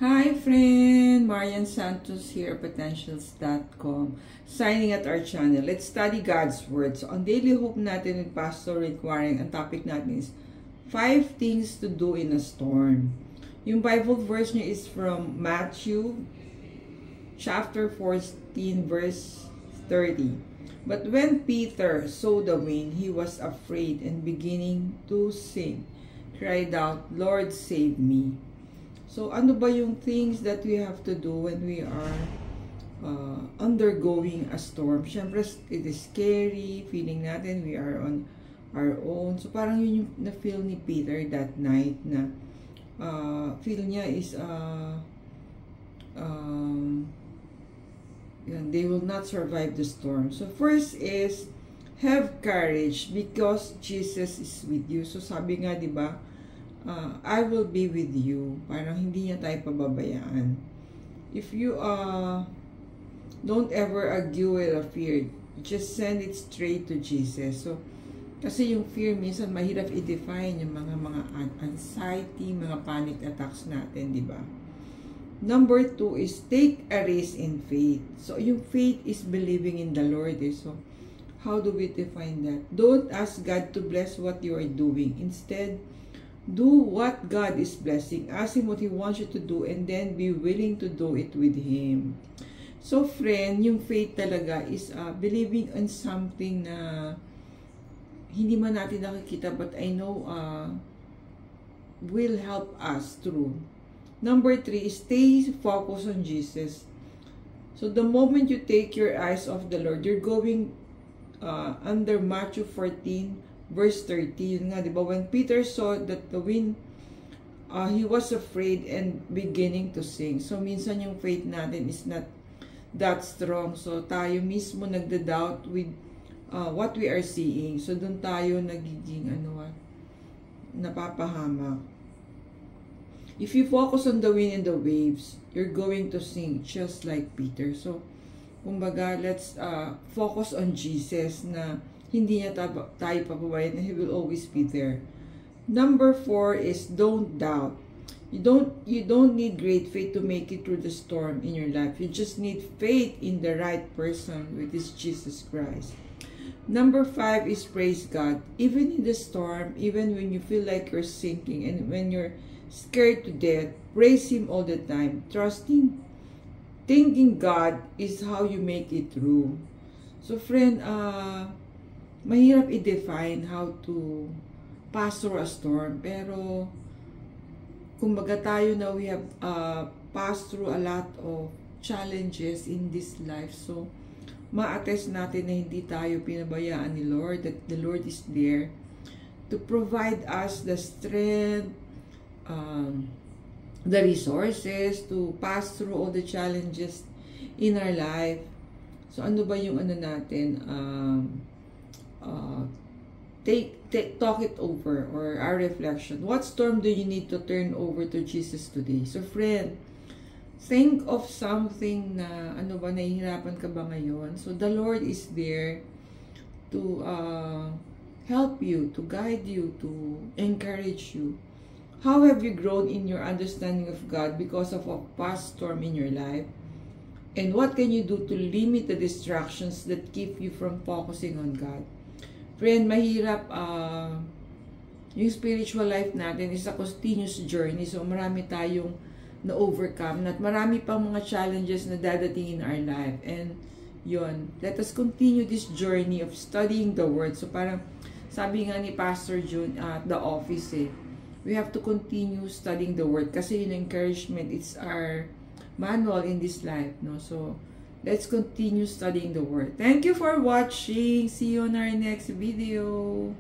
Hi friend, Marian Santos here, potentials.com. Signing at our channel. Let's study God's Word. So, ang daily hope natin with Pastor Rick Waring, ang topic natin is 5 things to do in a storm. Yung Bible verse niya is from Matthew chapter 14 verse 30. But when Peter saw the wind, he was afraid and beginning to sink, cried out, Lord, save me. So, ano ba yung things that we have to do when we are undergoing a storm? Siyempre, it is scary, feeling natin we are on our own. So, parang yun yung na-feel ni Peter that night na feel niya is they will not survive the storm. So, first is have courage because Jesus is with you. So, sabi nga, di ba, I will be with you. Parang hindi niya tayo pababayaan. If you don't ever argue with a fear, just send it straight to Jesus. So, kasi yung fear minsan mahirap i-define yung mga anxiety, mga panic attacks natin, di ba? Number 2 is take a risk in faith. So, yung faith is believing in the Lord. So, how do we define that? Don't ask God to bless what you are doing. Instead, do what God is blessing. Ask Him what He wants you to do and then be willing to do it with Him. So, friend, yung faith talaga is believing in something na hindi man natin nakikita but I know will help us through. Number 3 is stay focused on Jesus. So, the moment you take your eyes off the Lord, you're going under Matthew 14 Verse 30, yun nga, diba? When Peter saw that the wind, he was afraid and beginning to sink. So, minsan yung faith natin is not that strong. So, tayo mismo nagda-doubt with what we are seeing. So, dun tayo nagiging, napapahamak. If you focus on the wind and the waves, you're going to sink just like Peter. So, kumbaga, let's focus on Jesus na hindi niya tayo papabayaan and He will always be there. Number 4 is don't doubt. You don't need great faith to make it through the storm in your life. You just need faith in the right person, which is Jesus Christ. Number 5 is praise God. Even in the storm, even when you feel like you're sinking and when you're scared to death, praise Him all the time. Thinking God is how you make it through. So friend, mahirap i-define how to pass through a storm. Pero, kumbaga tayo na we have passed through a lot of challenges in this life. So, ma-attest natin na hindi tayo pinabayaan ni Lord. That the Lord is there to provide us the strength, the resources to pass through all the challenges in our life. So, ano ba yung natin? Talk it over, or our reflection. What storm do you need to turn over to Jesus today? So friend, think of something na nahihirapan ka ba ngayon? So the Lord is there to help you, to guide you, to encourage you. How have you grown in your understanding of God because of a past storm in your life? And what can you do to limit the distractions that keep you from focusing on God? Friend, mahirap yung spiritual life natin is a continuous journey. So, marami tayong na-overcome at marami pang mga challenges na dadating in our life. And, yun, let us continue this journey of studying the Word. So, parang sabi nga ni Pastor June at the office, we have to continue studying the Word kasi yung encouragement, it's our manual in this life, no? So, let's continue studying the Word. Thank you for watching. See you on our next video.